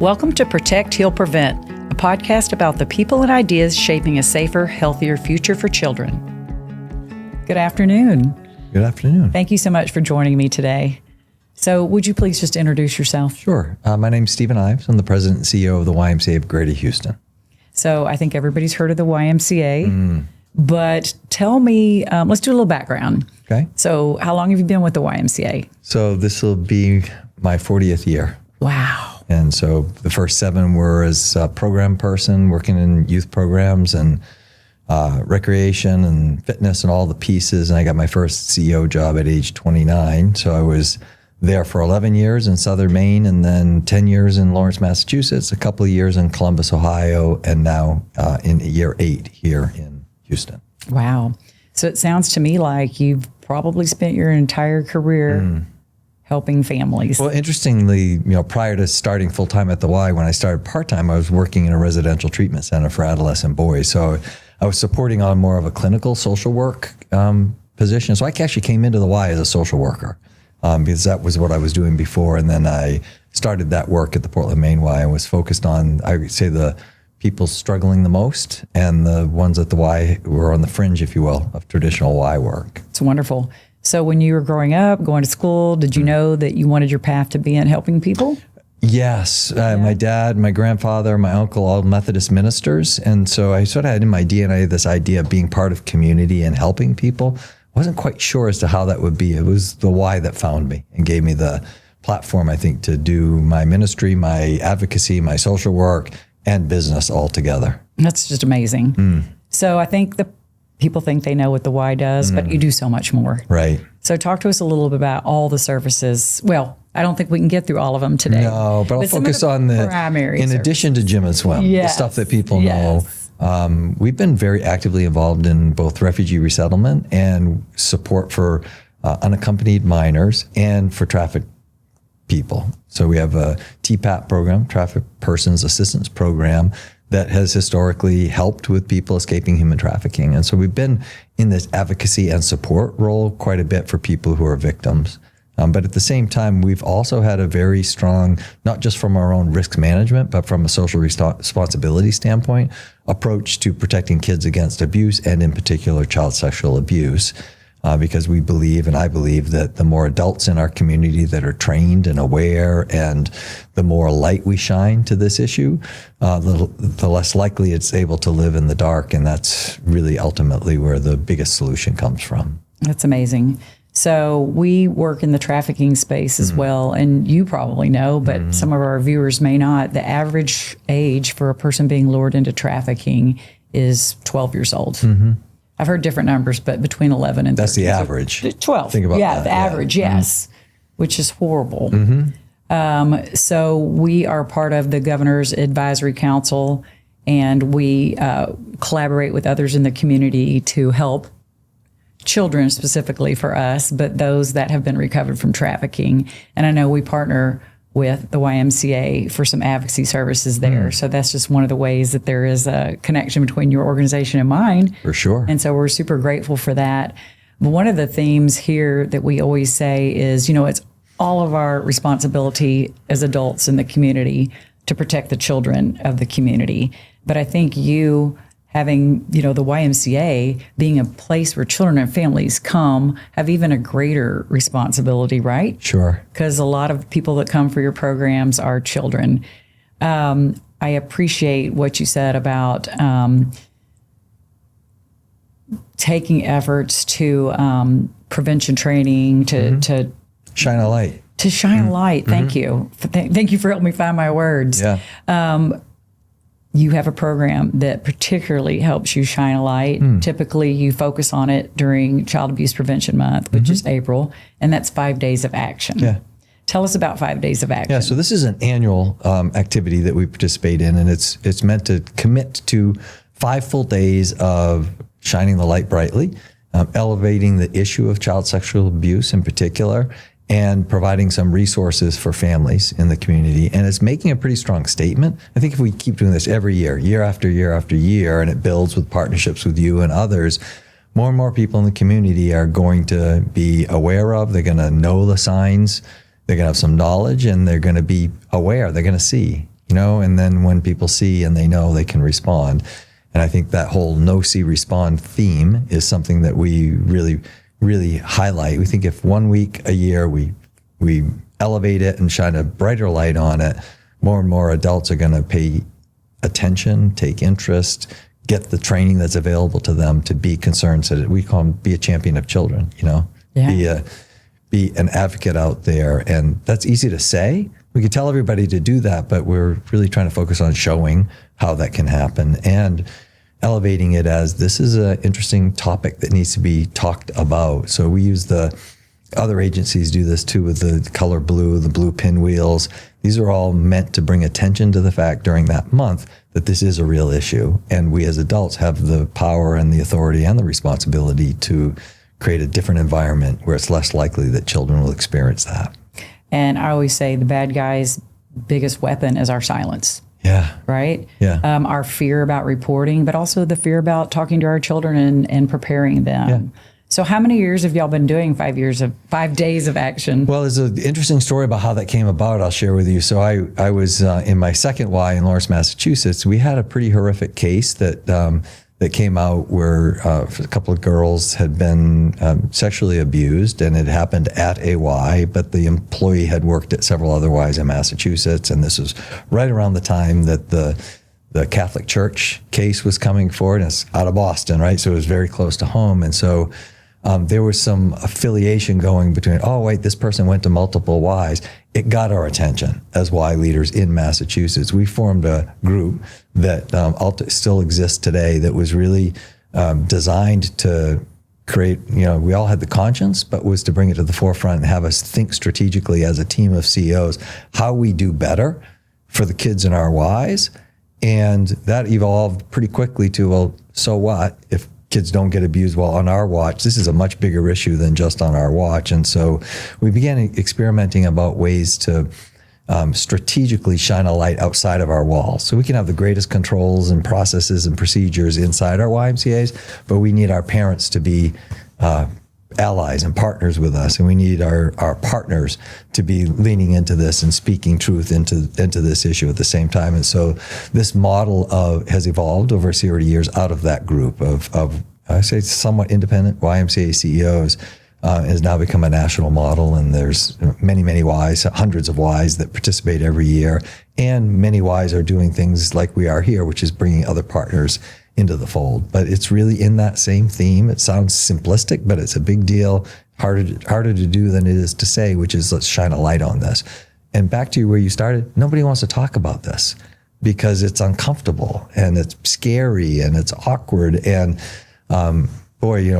Welcome to Protect, Heal, Prevent, a podcast about the people and ideas shaping a safer, healthier future for children. Good afternoon. Good afternoon. Thank you so much for joining me today. So would you please just introduce yourself? Sure. My name's Stephen Ives. I'm the president and CEO of the YMCA of Greater Houston. So I think everybody's heard of the YMCA, but tell me, let's do a little background. Okay. So how long have you been with the YMCA? So this will be my 40th year. Wow. And so the first 7 were as a program person working in youth programs and recreation and fitness and all the pieces. And I got my first CEO job at age 29. So I was there for 11 years in Southern Maine and then 10 years in Lawrence, Massachusetts, a couple of years in Columbus, Ohio, and now in year 8 here in Houston. Wow. So it sounds to me like you've probably spent your entire career helping families. Well, interestingly, prior to starting full-time at the Y, when I started part-time, I was working in a residential treatment center for adolescent boys. So I was supporting on more of a clinical social work position. So I actually came into the Y as a social worker because that was what I was doing before. And then I started that work at the Portland, Maine Y and was focused on, I would say, the people struggling the most and the ones at the Y who were on the fringe, if you will, of traditional Y work. It's wonderful. So when you were growing up, going to school, did you know that you wanted your path to be in helping people? Yes. My dad, my grandfather, my uncle, all Methodist ministers. And so I sort of had in my DNA this idea of being part of community and helping people. Wasn't quite sure as to how that would be. It was the Y that found me and gave me the platform, I think, to do my ministry, my advocacy, my social work, and business all together. That's just amazing. So I think the people think they know what the Y does, but you do so much more. Right. So talk to us a little bit about all the services. Well, I don't think we can get through all of them today. No, but I'll focus on the primary in addition to gym and swim, the stuff that people know. We've been very actively involved in both refugee resettlement and support for unaccompanied minors and for trafficked people. So we have a TPAP program, Trafficked Persons Assistance Program, that has historically helped with people escaping human trafficking. And so we've been in this advocacy and support role quite a bit for people who are victims. But at the same time, we've also had a very strong, not just from our own risk management, but from a social responsibility standpoint, approach to protecting kids against abuse and in particular child sexual abuse. Because we believe, and I believe, that the more adults in our community that are trained and aware and the more light we shine to this issue, the less likely it's able to live in the dark. And that's really ultimately where the biggest solution comes from. That's amazing. So we work in the trafficking space as well, and you probably know, but some of our viewers may not. The average age for a person being lured into trafficking is 12 years old. I've heard different numbers, but between 11 and 13. That's the average. 12. Think about that. The average, yes, which is horrible. So we are part of the Governor's Advisory Council, and we collaborate with others in the community to help children specifically for us, but those that have been recovered from trafficking. And I know we partner with the YMCA for some advocacy services there. So that's just one of the ways that there is a connection between your organization and mine. For sure. And so we're super grateful for that. But one of the themes here that we always say is, it's all of our responsibility as adults in the community to protect the children of the community. But I think you having, the YMCA being a place where children and families come have even a greater responsibility, right? Sure. Because a lot of people that come for your programs are children. I appreciate what you said about taking efforts to prevention training, to shine a light. To shine a light. Thank you. Thank you for helping me find my words. Yeah. You have a program that particularly helps you shine a light. Typically, you focus on it during Child Abuse Prevention Month, which is April, and that's 5 days of action. Yeah. Tell us about 5 days of action. Yeah, so this is an annual activity that we participate in, and it's meant to commit to 5 full days of shining the light brightly, elevating the issue of child sexual abuse in particular, and providing some resources for families in the community. And it's making a pretty strong statement. I think if we keep doing this every year, year after year after year, and it builds with partnerships with you and others, more and more people in the community are going to be aware of, they're going to know the signs, they're going to have some knowledge, and they're going to be aware. They're going to see, and then when people see and they know, they can respond. And I think that whole know, see, respond theme is something that we really, really highlight. We think if 1 week a year we elevate it and shine a brighter light on it, more and more adults are going to pay attention, take interest, get the training that's available to them to be concerned. So that we call them be a champion of children, be an advocate out there. And that's easy to say. We could tell everybody to do that, but we're really trying to focus on showing how that can happen and elevating it as this is an interesting topic that needs to be talked about. So we use other agencies do this too with the color blue, the blue pinwheels. These are all meant to bring attention to the fact during that month that this is a real issue. And we as adults have the power and the authority and the responsibility to create a different environment where it's less likely that children will experience that. And I always say the bad guy's biggest weapon is our silence. Yeah. Right? Yeah. Our fear about reporting, but also the fear about talking to our children and preparing them. Yeah. So how many years have y'all been doing 5 days of action? Well, there's an interesting story about how that came about I'll share with you. So I was in my second Y in Lawrence, Massachusetts. We had a pretty horrific case that came out where a couple of girls had been sexually abused, and it happened at a Y, but the employee had worked at several other Ys in Massachusetts. And this was right around the time that the Catholic Church case was coming forward, and it's out of Boston, right? So it was very close to home. And so there was some affiliation going between, oh, wait, this person went to multiple Ys. It got our attention as Y leaders in Massachusetts. We formed a group that still exists today that was really designed to create, we all had the conscience, but was to bring it to the forefront and have us think strategically as a team of CEOs how we do better for the kids in our Ys. And that evolved pretty quickly to, well, so what if kids don't get abused while on our watch? This is a much bigger issue than just on our watch. And so we began experimenting about ways to strategically shine a light outside of our walls. So we can have the greatest controls and processes and procedures inside our YMCAs, but we need our parents to be allies and partners with us, and we need our partners to be leaning into this and speaking truth into this issue at the same time. And so this model has evolved over a series of years out of that group of I say somewhat independent YMCA CEOs. Has now become a national model, and there's many Ys, hundreds of Ys that participate every year, and many Ys are doing things like we are here, which is bringing other partners into the fold. But it's really in that same theme. It sounds simplistic, but it's a big deal, harder to do than it is to say, which is let's shine a light on this. And back to where you started, nobody wants to talk about this because it's uncomfortable and it's scary and it's awkward. And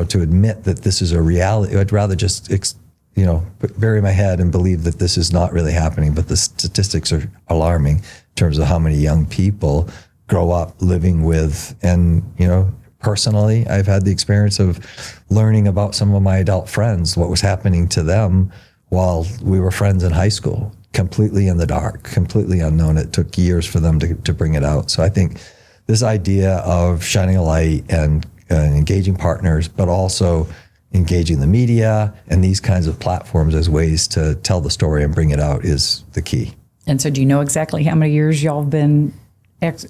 to admit that this is a reality, I'd rather just bury my head and believe that this is not really happening. But the statistics are alarming in terms of how many young people grow up living with, and personally, I've had the experience of learning about some of my adult friends, what was happening to them while we were friends in high school, completely in the dark, completely unknown. It took years for them to bring it out. So I think this idea of shining a light and engaging partners, but also engaging the media and these kinds of platforms as ways to tell the story and bring it out is the key. And so do you know exactly how many years y'all have been I'm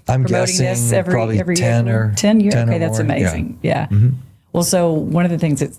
promoting guessing this every 10 year? or 10 years? 10 Okay, or that's more. amazing. Yeah. Mm-hmm. Well, so one of the things that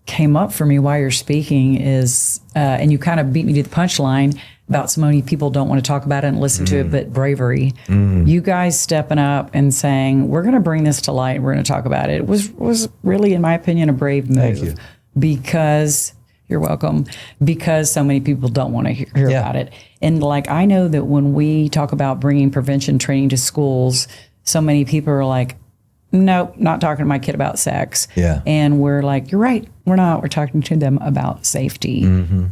came up for me while you're speaking is, and you kind of beat me to the punchline about so many people don't want to talk about it and listen to it, but bravery. You guys stepping up and saying, we're going to bring this to light and we're going to talk about it was really, in my opinion, a brave move. Thank you. Because you're welcome. Because so many people don't want to hear about it. And I know that when we talk about bringing prevention training to schools, so many people are like, nope, not talking to my kid about sex. Yeah. And we're like, you're right. We're not. We're talking to them about safety.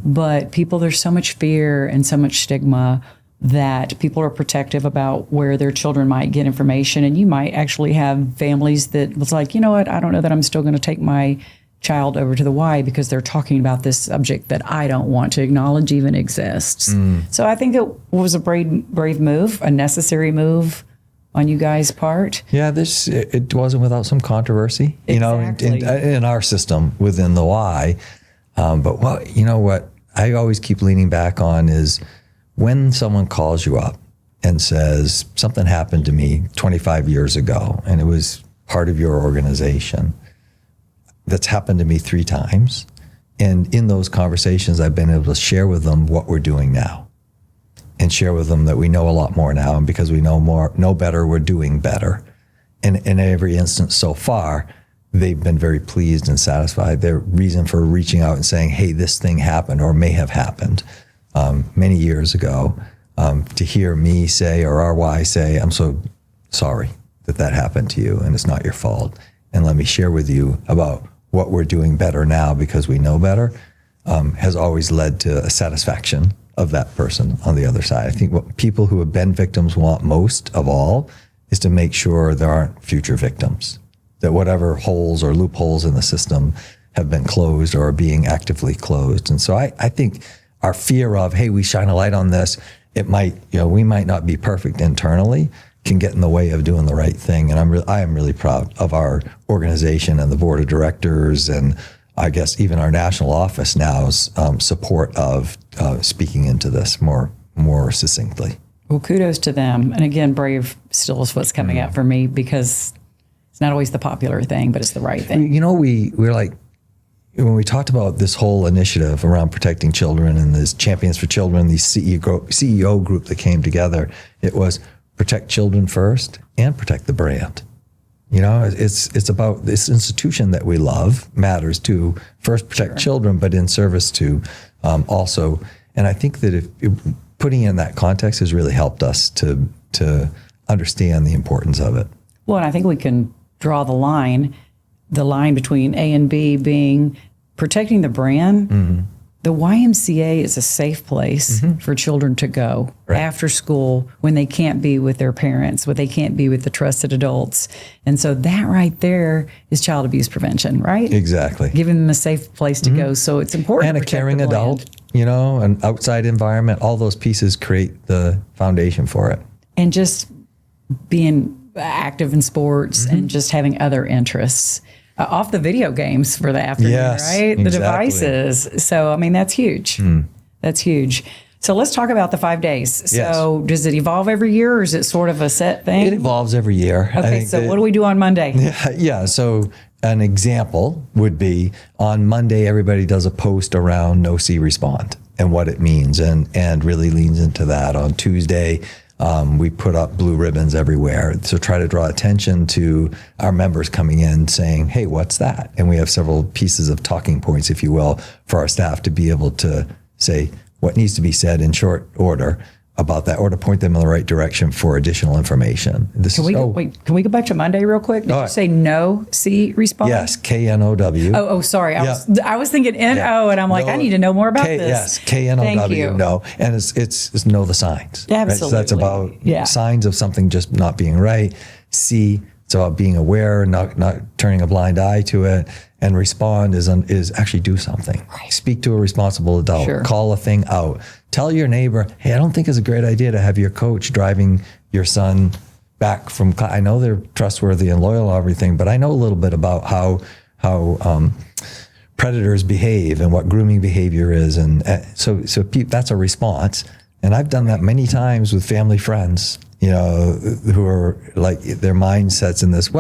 But there's so much fear and so much stigma that people are protective about where their children might get information. And you might actually have families that was like, you know what, I don't know that I'm still going to take my child over to the Y because they're talking about this subject that I don't want to acknowledge even exists. So I think it was a brave move, a necessary move on you guys' part. Yeah, it wasn't without some controversy, Exactly. in our system within the Y. But you know what? I always keep leaning back on is when someone calls you up and says, something happened to me 25 years ago, and it was part of your organization. That's happened to me 3 times. And in those conversations, I've been able to share with them what we're doing now and share with them that we know a lot more now. And because we know better, we're doing better. And in every instance so far, they've been very pleased and satisfied. Their reason for reaching out and saying, hey, this thing happened or may have happened many years ago, to hear me say or RY say, I'm so sorry that happened to you and it's not your fault. And let me share with you about what we're doing better now because we know better, has always led to a satisfaction of that person on the other side. I think what people who have been victims want most of all is to make sure there aren't future victims, that whatever holes or loopholes in the system have been closed or are being actively closed. And so I think our fear of, hey, we shine a light on this, it might, we might not be perfect internally, can get in the way of doing the right thing. And I am really proud of our organization and the board of directors, and I guess even our national office now's support of speaking into this more succinctly. Well, kudos to them. And again, brave still is what's coming out for me, because it's not always the popular thing, but it's the right thing. We're like, when we talked about this whole initiative around protecting children and this Champions for Children, the CEO group that came together, it was protect children first and protect the brand. It's about this institution that we love matters to first protect children, but in service to also. And I think that if putting in that context has really helped us to understand the importance of it. Well, and I think we can draw the line between A and B being protecting the brand. Mm-hmm. The YMCA is a safe place for children to go after school when they can't be with their parents, when they can't be with the trusted adults. And so that right there is child abuse prevention, right? Exactly. Giving them a safe place to go. So it's important. And to a caring adult, an outside environment, all those pieces create the foundation for it. And just being active in sports and just having other interests. Off the video games for the afternoon, right? The devices. So, that's huge. That's huge. So let's talk about the 5 days. So does it evolve every year, or is it sort of a set thing? It evolves every year. Okay, so what do we do on Monday? Yeah, so an example would be on Monday, everybody does a post around No See Respond and what it means, and really leans into that. On Tuesday, we put up blue ribbons everywhere. So try to draw attention to our members coming in saying, hey, what's that? And we have several pieces of talking points, if you will, for our staff to be able to say what needs to be said in short order about that, or to point them in the right direction for additional information. Can we go back to Monday real quick? Did you say No See Respond? Yes, KNOW. Oh, sorry. I was thinking NO, and I'm like, I need to know more about this. Yes, KNOW, no. And it's know the signs. Absolutely. Right? So that's about signs of something just not being right. See, it's about being aware, not turning a blind eye to it. And respond is actually do something. Right. Speak to a responsible adult. Sure. Call a thing out. Tell your neighbor, hey, I don't think it's a great idea to have your coach driving your son back from class. I know they're trustworthy and loyal and everything, but I know a little bit about how predators behave and what grooming behavior is. And so that's a response. And I've done that many times with family friends, who are like, their mindsets in this,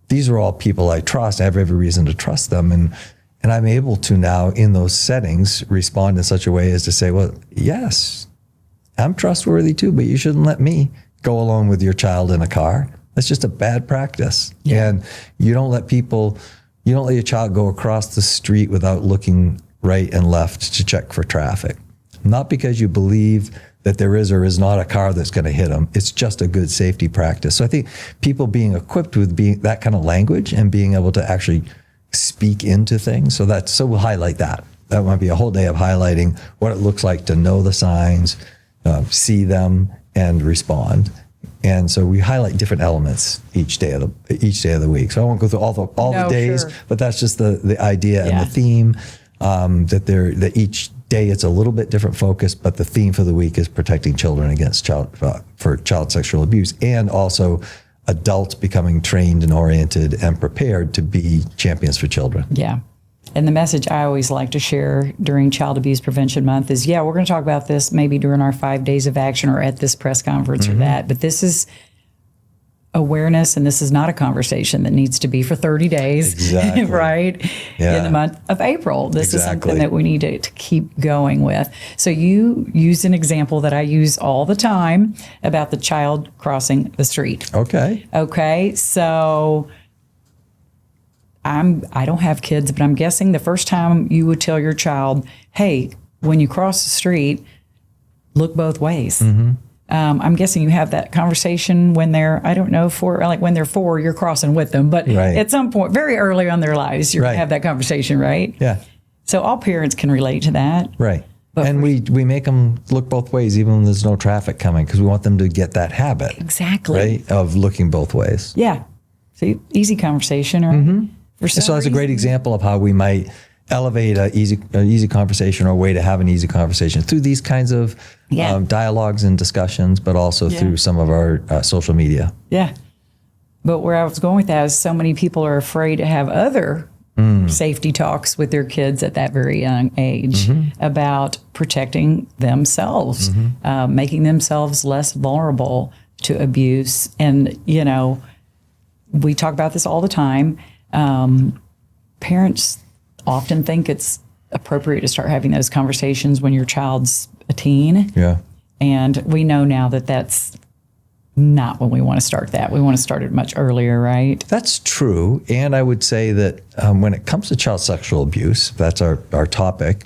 these are all people I trust. I have every reason to trust them. And I'm able to now, in those settings, respond in such a way as to say, well, yes, I'm trustworthy too, but you shouldn't let me go alone with your child in a car. That's just a bad practice. Yeah. And you don't let your child go across the street without looking right and left to check for traffic. Not because you believe that there is or is not a car that's going to hit them. It's just a good safety practice. So I think people being equipped with that kind of language and being able to actually speak into things. So we'll highlight that. That might be a whole day of highlighting what it looks like to know the signs, see them, and respond. And so we highlight different elements each day of the week. So I won't go through all the days, but that's just the idea and the theme that each day it's a little bit different focus, but the theme for the week is protecting children against child sexual abuse, and also adults becoming trained and oriented and prepared to be champions for children. Yeah. And the message I always like to share during Child Abuse Prevention Month is, we're going to talk about this maybe during our 5 days of action or at this press conference or that, but this is awareness, and this is not a conversation that needs to be for 30 days, Exactly. right? Yeah. In the month of April. This is Exactly. something that we need to keep going with. So you use an example that I use all the time about the child crossing the street. Okay. Okay, so I don't have kids, but I'm guessing the first time you would tell your child, hey, when you cross the street, look both ways. I'm guessing you have that conversation when they're, I don't know, when they're 4, you're crossing with them, but Right. at some point, very early on in their lives, you're going Right. to have that conversation, right? Yeah. So all parents can relate to that. Right. But And we make them look both ways, even when there's no traffic coming, because we want them to get that habit, Exactly. right, of looking both ways. Yeah. See, easy conversation, right? For some So that's a great reason- example of how we might elevate an easy conversation or a way to have an easy conversation through these kinds of Yeah. dialogues and discussions, but also through some of our social media. Yeah. But where I was going with that is so many people are afraid to have other safety talks with their kids at that very young age about protecting themselves, making themselves less vulnerable to abuse. And, we talk about this all the time. Parents often think it's appropriate to start having those conversations when your child's a teen. Yeah. And we know now that that's not when we want to start that. We want to start it much earlier, right? That's true. And I would say that when it comes to child sexual abuse, that's our topic,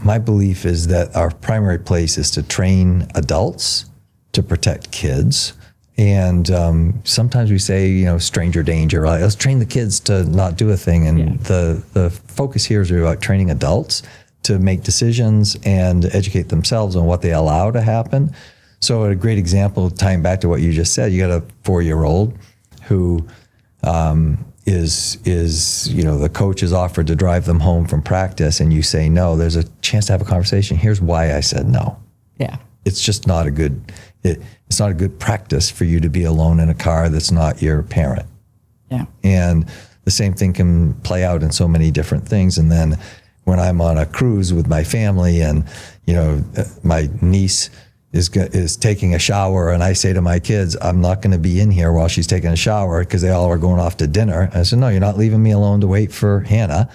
my belief is that our primary place is to train adults to protect kids. And sometimes we say, stranger danger, right? Let's train the kids to not do a thing. And the focus here is about training adults to make decisions and educate themselves on what they allow to happen. So a great example, tying back to what you just said, you got a 4-year-old who is the coach is offered to drive them home from practice, and you say no. There's a chance to have a conversation. Here's why I said no. Yeah. It's just not a good. It's not a good practice for you to be alone in a car that's not your parent. Yeah. And the same thing can play out in so many different things. And then when I'm on a cruise with my family, and my niece is taking a shower, and I say to my kids, I'm not going to be in here while she's taking a shower because they all are going off to dinner. And I said, no, you're not leaving me alone to wait for Hannah.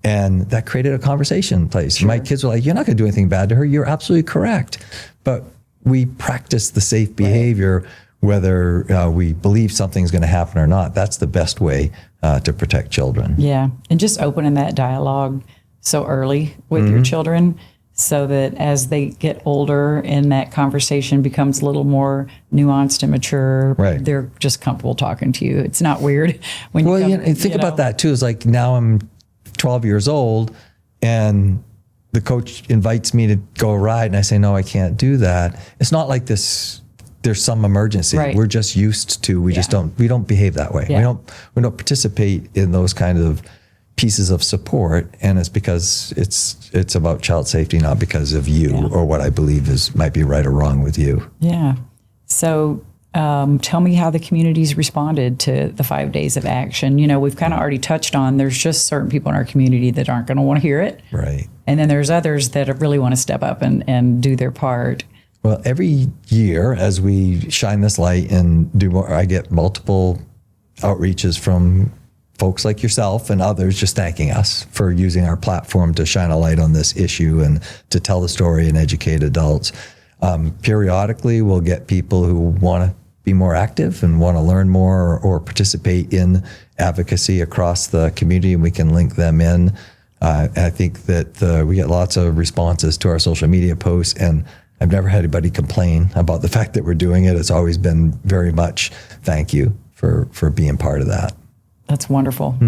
And that created a conversation place. Sure. My kids were like, you're not going to do anything bad to her. You're absolutely correct. But we practice the safe behavior, whether we believe something's going to happen or not. That's the best way to protect children. Yeah. And just opening that dialogue so early with your children, so that as they get older and that conversation becomes a little more nuanced and mature, Right. they're just comfortable talking to you. It's not weird when you come, think about that too. It's like now I'm 12 years old, and the coach invites me to go a ride, and I say, no, I can't do that. It's not like this, there's some emergency. Right. We're just used to, we don't behave that way. Yeah. We don't participate in those kind of pieces of support. And it's because it's about child safety, not because of you or what I believe might be right or wrong with you. Yeah. So tell me how the community's responded to the 5 days of action. We've kind of already touched on there's just certain people in our community that aren't going to want to hear it. Right. And then there's others that really want to step up and do their part. Well, every year as we shine this light and do more, I get multiple outreaches from folks like yourself and others just thanking us for using our platform to shine a light on this issue and to tell the story and educate adults. Periodically, we'll get people who want to be more active and want to learn more or participate in advocacy across the community, and we can link them in. I think that we get lots of responses to our social media posts, and I've never had anybody complain about the fact that we're doing it. It's always been very much thank you for being part of that. That's wonderful.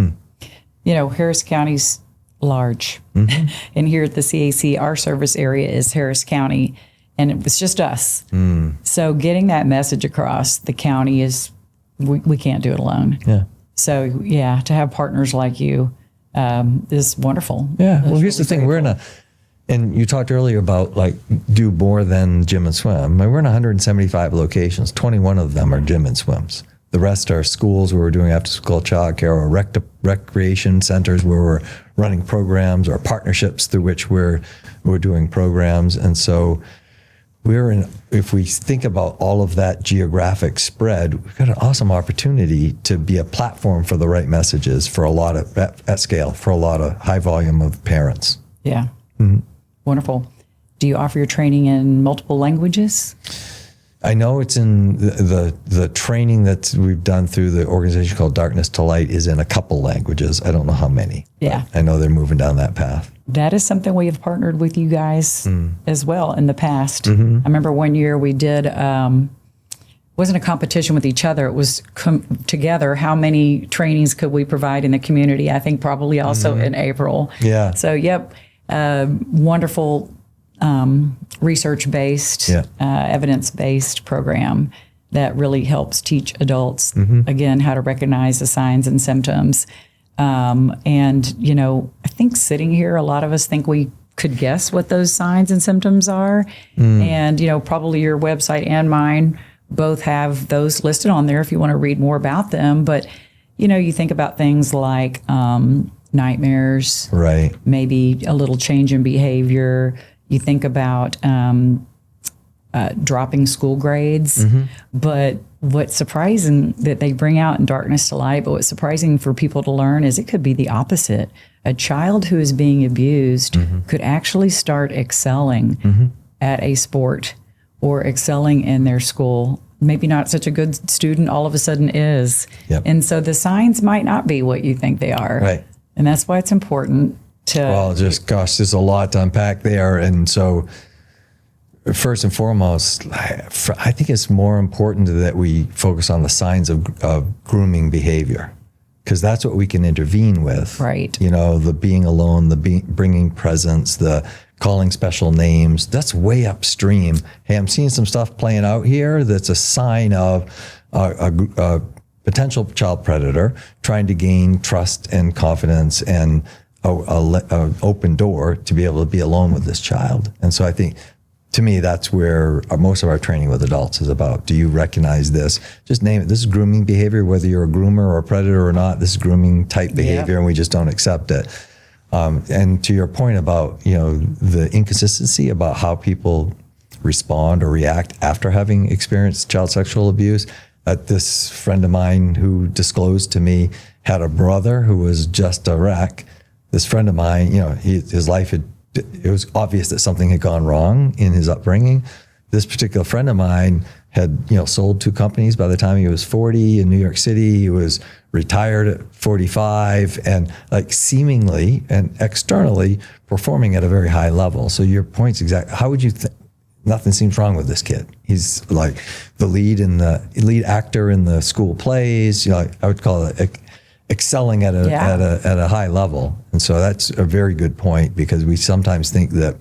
Harris County's large. And here at the CAC, our service area is Harris County, and it was just us. So getting that message across the county we can't do it alone. Yeah. So to have partners like you is wonderful. Yeah. Well, here's the thing. We're and you talked earlier about do more than gym and swim. We're in 175 locations. 21 of them are gym and swims. The rest are schools where we're doing after-school childcare, or recreation centers where we're running programs, or partnerships through which we're doing programs. And so if we think about all of that geographic spread, we've got an awesome opportunity to be a platform for the right messages for a lot of, at scale, for a lot of high volume of parents. Yeah. Mm-hmm. Wonderful. Do you offer your training in multiple languages? I know it's in the training that we've done through the organization called Darkness to Light is in a couple languages. I don't know how many. Yeah. I know they're moving down that path. That is something we have partnered with you guys as well in the past. Mm-hmm. I remember one year we did, wasn't a competition with each other. It was together. How many trainings could we provide in the community? I think probably also in April. Yeah. So, yep. Wonderful research-based, evidence-based program that really helps teach adults, again, how to recognize the signs and symptoms. And, I think sitting here, a lot of us think we could guess what those signs and symptoms are. And, probably your website and mine both have those listed on there if you want to read more about them. But, you think about things like nightmares, right? Maybe a little change in behavior. You think about dropping school grades. But what's surprising that they bring out in Darkness to Light, but what's surprising for people to learn is it could be the opposite. A child who is being abused could actually start excelling at a sport or excelling in their school. Maybe not such a good student, all of a sudden is. Yep. And so the signs might not be what you think they are. Right. And that's why it's important to... Well, there's a lot to unpack there. And so first and foremost, I think it's more important that we focus on the signs of grooming behavior, because that's what we can intervene with. Right. The being alone, bringing presents, the calling special names, that's way upstream. Hey, I'm seeing some stuff playing out here that's a sign of a potential child predator trying to gain trust and confidence and an open door to be able to be alone with this child. And so I think, to me, that's where most of our training with adults is about. Do you recognize this? Just name it. This is grooming behavior, whether you're a groomer or a predator or not. This is grooming type behavior, and we just don't accept it. And to your point about, the inconsistency about how people respond or react after having experienced child sexual abuse, this friend of mine who disclosed to me had a brother who was just a wreck. This friend of mine, his life it was obvious that something had gone wrong in his upbringing. This particular friend of mine had, sold 2 companies by the time he was 40 in New York City. He was retired at 45 and seemingly and externally performing at a very high level. So your point's exact. How would you think? Nothing seems wrong with this kid. He's like the lead actor in the school plays. I would call it excelling at a high level. And so that's a very good point, because we sometimes think that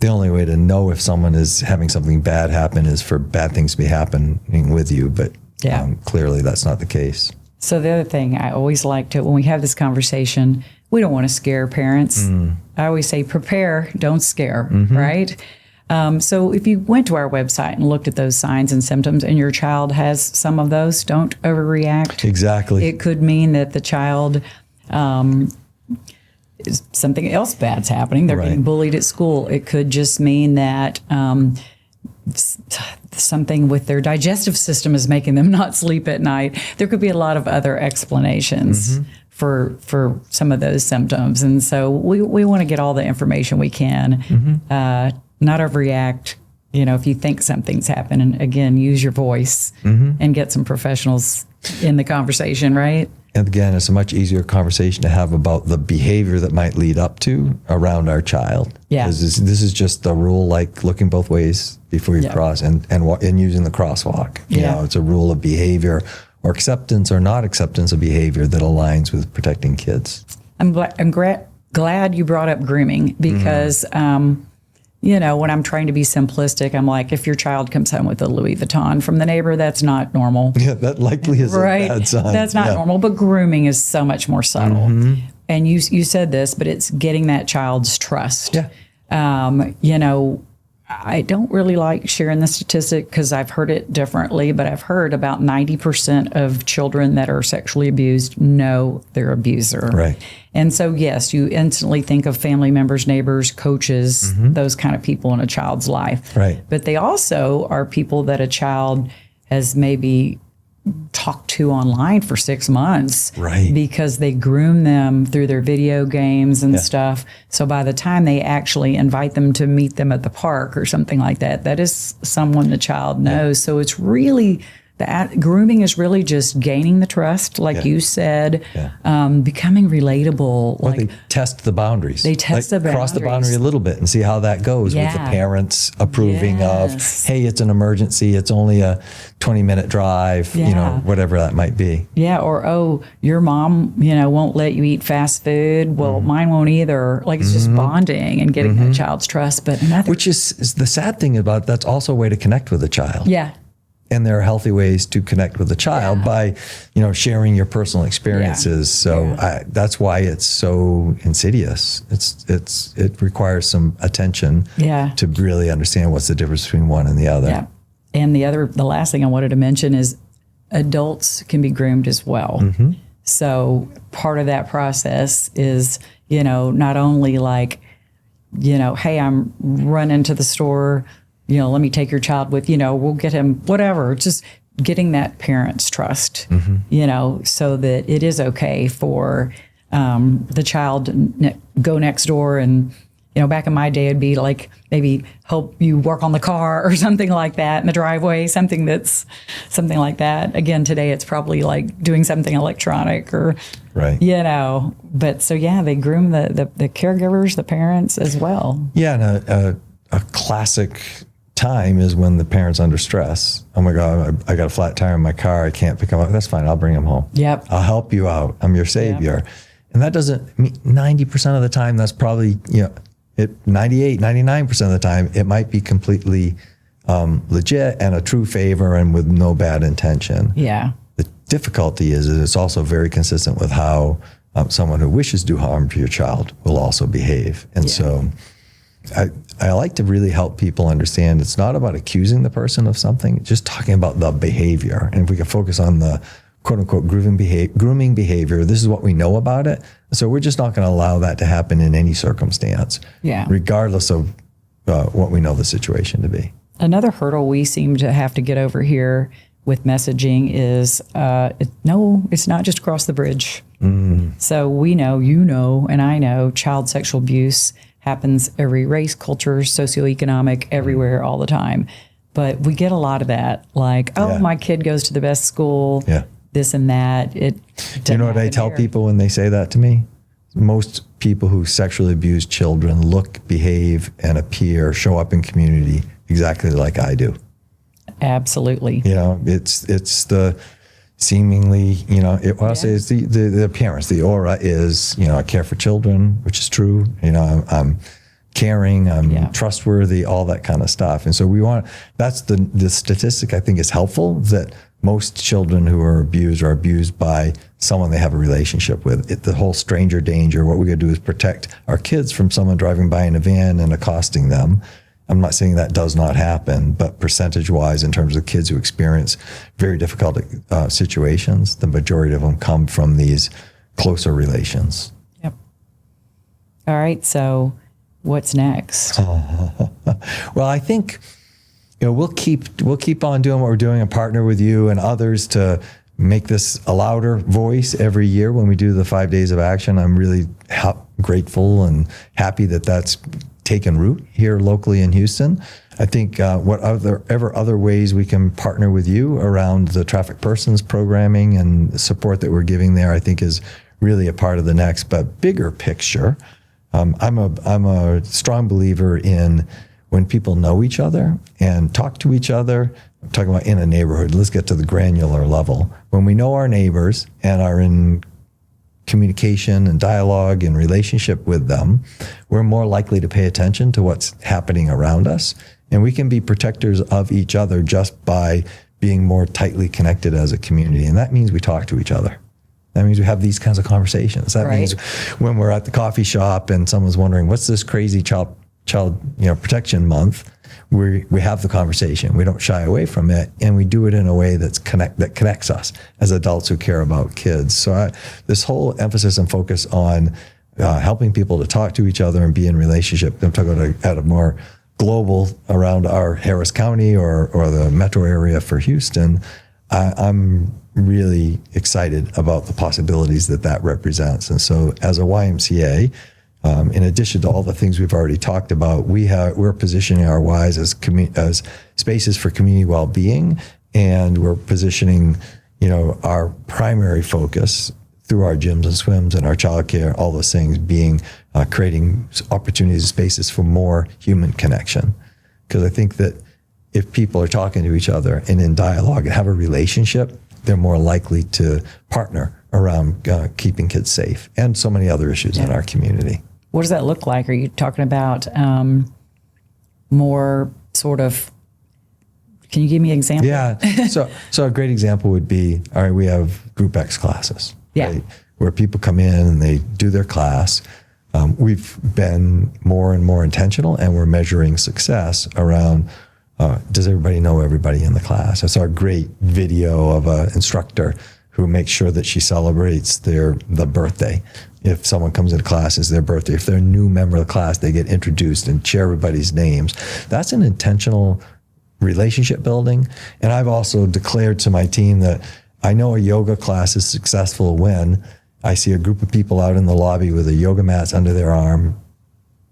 the only way to know if someone is having something bad happen is for bad things to be happening with you. But clearly that's not the case. So the other thing I always like to, when we have this conversation, we don't want to scare parents. I always say, prepare, don't scare, right? So if you went to our website and looked at those signs and symptoms and your child has some of those, don't overreact. Exactly. It could mean that the child, something else bad's happening. They're getting bullied at school. It could just mean that something with their digestive system is making them not sleep at night. There could be a lot of other explanations for some of those symptoms. And so we want to get all the information we can, not overreact. If you think something's happened, and again, use your voice and get some professionals in the conversation, right? And again, it's a much easier conversation to have about the behavior that might lead up to around our child. Yeah. This is just the rule, like looking both ways before you cross and using the crosswalk. You know, it's a rule of behavior or acceptance or not acceptance of behavior that aligns with protecting kids. I'm glad you brought up grooming, because when I'm trying to be simplistic, I'm like, if your child comes home with a Louis Vuitton from the neighbor, that's not normal. Yeah, that likely is a bad sign. That's not normal, but grooming is so much more subtle. And you said this, but it's getting that child's trust. Yeah. I don't really like sharing the statistic because I've heard it differently, but I've heard about 90% of children that are sexually abused know their abuser. Right. And so, yes, you instantly think of family members, neighbors, coaches, those kind of people in a child's life. Right. But they also are people that a child has maybe talked to online for 6 months. Right. Because they groom them through their video games and stuff. So by the time they actually invite them to meet them at the park or something like that, that is someone the child knows. So it's really, grooming is really just gaining the trust, like you said, becoming relatable. Well, they test the boundaries. They test the boundaries. Cross the boundary a little bit and see how that goes with the parents approving of, hey, it's an emergency. It's only a 20-minute drive, you know, whatever that might be. Yeah. Or, oh, your mom, won't let you eat fast food. Well, mine won't either. Like, it's just bonding and getting that child's trust. But which is the sad thing about that's also a way to connect with a child. Yeah. And there are healthy ways to connect with a child by, sharing your personal experiences. So that's why it's so insidious. It requires some attention to really understand what's the difference between one and the other. Yeah. And the last thing I wanted to mention is adults can be groomed as well. So part of that process is, not only like, hey, I'm running to the store, let me take your child with, we'll get him, whatever, just getting that parent's trust, so that it is okay for the child to go next door. And, back in my day, it'd be like maybe help you work on the car or something like that in the driveway, something like that. Again, today it's probably like doing something electronic or, but so, they groom the caregivers, the parents as well. Yeah. And a classic time is when the parent's under stress. Oh my God, I got a flat tire in my car. I can't pick him up. That's fine. I'll bring him home. Yep. I'll help you out. I'm your savior. And that doesn't mean 90% of the time, that's probably, 98, 99% of the time, it might be completely legit and a true favor and with no bad intention. Yeah. The difficulty is it's also very consistent with how someone who wishes to do harm to your child will also behave. And so I like to really help people understand it's not about accusing the person of something, just talking about the behavior. And if we can focus on the quote unquote grooming behavior, this is what we know about it. So we're just not going to allow that to happen in any circumstance, regardless of what we know the situation to be. Another hurdle we seem to have to get over here with messaging is, it's not just across the bridge. So we know, and I know child sexual abuse happens every race, culture, socioeconomic, everywhere, all the time. But we get a lot of that, like, my kid goes to the best school, this and that. You know what I tell people when they say that to me? Most people who sexually abuse children look, behave, and appear, show up in community exactly like I do. Absolutely. It's the seemingly, I'll say it's the appearance. The aura is, I care for children, which is true. I'm caring, I'm trustworthy, all that kind of stuff. And so that's the statistic I think is helpful, that most children who are abused by someone they have a relationship with. The whole stranger danger, what we got to do is protect our kids from someone driving by in a van and accosting them. I'm not saying that does not happen, but percentage-wise, in terms of kids who experience very difficult situations, the majority of them come from these closer relations. Yep. All right, so what's next? Well, I think we'll keep on doing what we're doing and partner with you and others to make this a louder voice every year when we do the 5 days of action. I'm really grateful and happy that that's taken root here locally in Houston. I think whatever other ways we can partner with you around the traffic persons programming and support that we're giving there, I think is really a part of the next. But bigger picture, I'm a strong believer in when people know each other and talk to each other. I'm talking about in a neighborhood. Let's get to the granular level. When we know our neighbors and are in communication and dialogue and relationship with them, we're more likely to pay attention to what's happening around us. And we can be protectors of each other just by being more tightly connected as a community. And that means we talk to each other. That means we have these kinds of conversations. That means when we're at the coffee shop and someone's wondering, what's this crazy child protection month? we have the conversation. We don't shy away from it, and we do it in a way that connects us as adults who care about kids. So this whole emphasis and focus on helping people to talk to each other and be in relationship. I'm talking about at a more global around our Harris County or the metro area for Houston. I'm really excited about the possibilities that represents. And so as a YMCA, in addition to all the things we've already talked about, we're positioning our Ys as spaces for community well-being, and we're positioning, our primary focus through our gyms and swims and our childcare, all those things being creating opportunities, spaces for more human connection. Because I think that if people are talking to each other and in dialogue and have a relationship, they're more likely to partner around keeping kids safe and so many other issues in our community. What does that look like? Are you talking about more sort of, can you give me an example? Yeah. So a great example would be, all right, we have Group X classes, right? Where people come in and they do their class. We've been more and more intentional, and we're measuring success around, does everybody know everybody in the class? I saw a great video of an instructor who makes sure that she celebrates the birthday. If someone comes into class, it's their birthday. If they're a new member of the class, they get introduced and share everybody's names. That's an intentional relationship building. And I've also declared to my team that I know a yoga class is successful when I see a group of people out in the lobby with a yoga mats under their arm,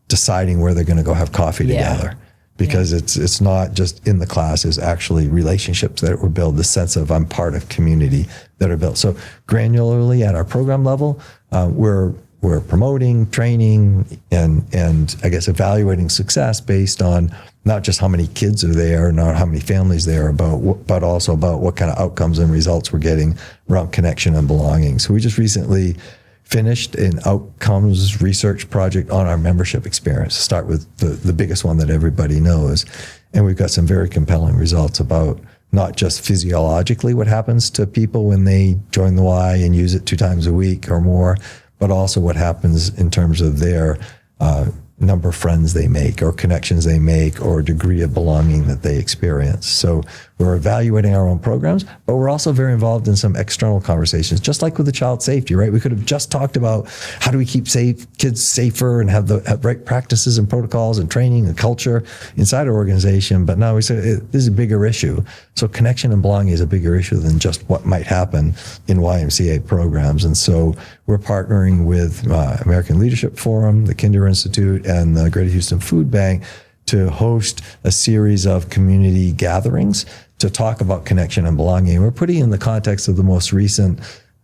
deciding where they're going to go have coffee together. Because it's not just in the class, it's actually relationships that were built, the sense of I'm part of community that are built. So granularly at our program level, we're promoting, training, and I guess evaluating success based on not just how many kids are there, not how many families there, but also about what kind of outcomes and results we're getting around connection and belonging. So we just recently finished an outcomes research project on our membership experience. Start with the biggest one that everybody knows. And we've got some very compelling results about not just physiologically what happens to people when they join the Y and use it 2 times a week or more, but also what happens in terms of their number of friends they make or connections they make or degree of belonging that they experience. So we're evaluating our own programs, but we're also very involved in some external conversations, just like with the child safety, right? We could have just talked about how do we keep kids safer and have right practices and protocols and training and culture inside our organization. But now we say this is a bigger issue. So connection and belonging is a bigger issue than just what might happen in YMCA programs. And so we're partnering with American Leadership Forum, the Kinder Institute, and the Greater Houston Food Bank to host a series of community gatherings to talk about connection and belonging. We're putting in the context of the most recent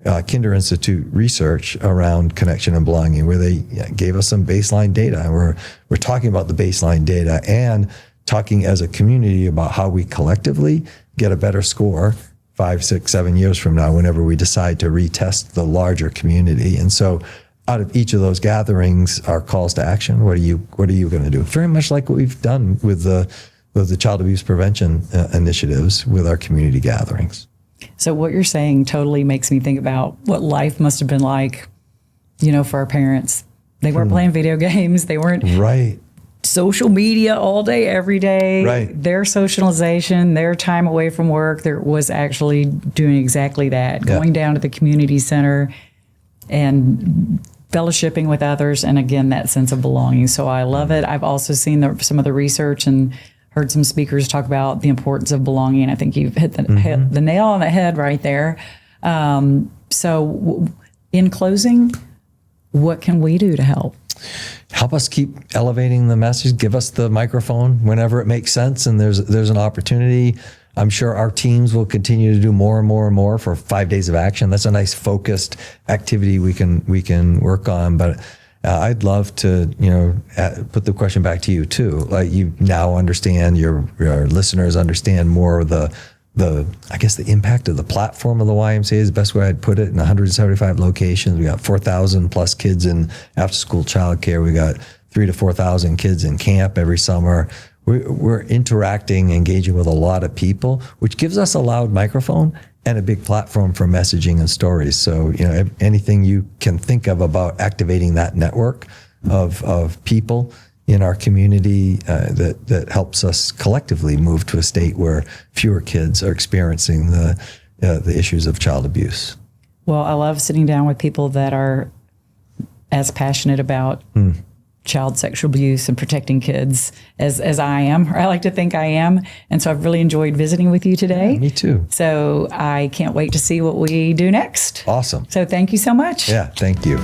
Kinder Institute research around connection and belonging, where they gave us some baseline data. And we're talking about the baseline data and talking as a community about how we collectively get a better score 5, 6, 7 years from now, whenever we decide to retest the larger community. And so out of each of those gatherings are calls to action. What are you going to do? Very much like what we've done with the child abuse prevention initiatives with our community gatherings. So what you're saying totally makes me think about what life must have been like, for our parents. They weren't playing video games. They weren't social media all day, every day. Right. Their socialization, their time away from work, there was actually doing exactly that, going down to the community center and fellowshipping with others. And again, that sense of belonging. So I love it. I've also seen some of the research and heard some speakers talk about the importance of belonging. I think you've hit the nail on the head right there. So in closing, what can we do to help? Help us keep elevating the message. Give us the microphone whenever it makes sense and there's an opportunity. I'm sure our teams will continue to do more and more and more for 5 days of action. That's a nice focused activity we can work on. But I'd love to, put the question back to you too. Like you now understand, your listeners understand more of the impact of the platform of the YMCA is the best way I'd put it. In 175 locations, we got 4,000 plus kids in after school childcare. We got 3,000 to 4,000 kids in camp every summer. We're interacting, engaging with a lot of people, which gives us a loud microphone and a big platform for messaging and stories. So, anything you can think of about activating that network of people in our community that helps us collectively move to a state where fewer kids are experiencing the issues of child abuse. Well, I love sitting down with people that are as passionate about child sexual abuse and protecting kids as I am, or I like to think I am. And so I've really enjoyed visiting with you today. Yeah, me too. So I can't wait to see what we do next. Awesome. So thank you so much. Yeah, thank you.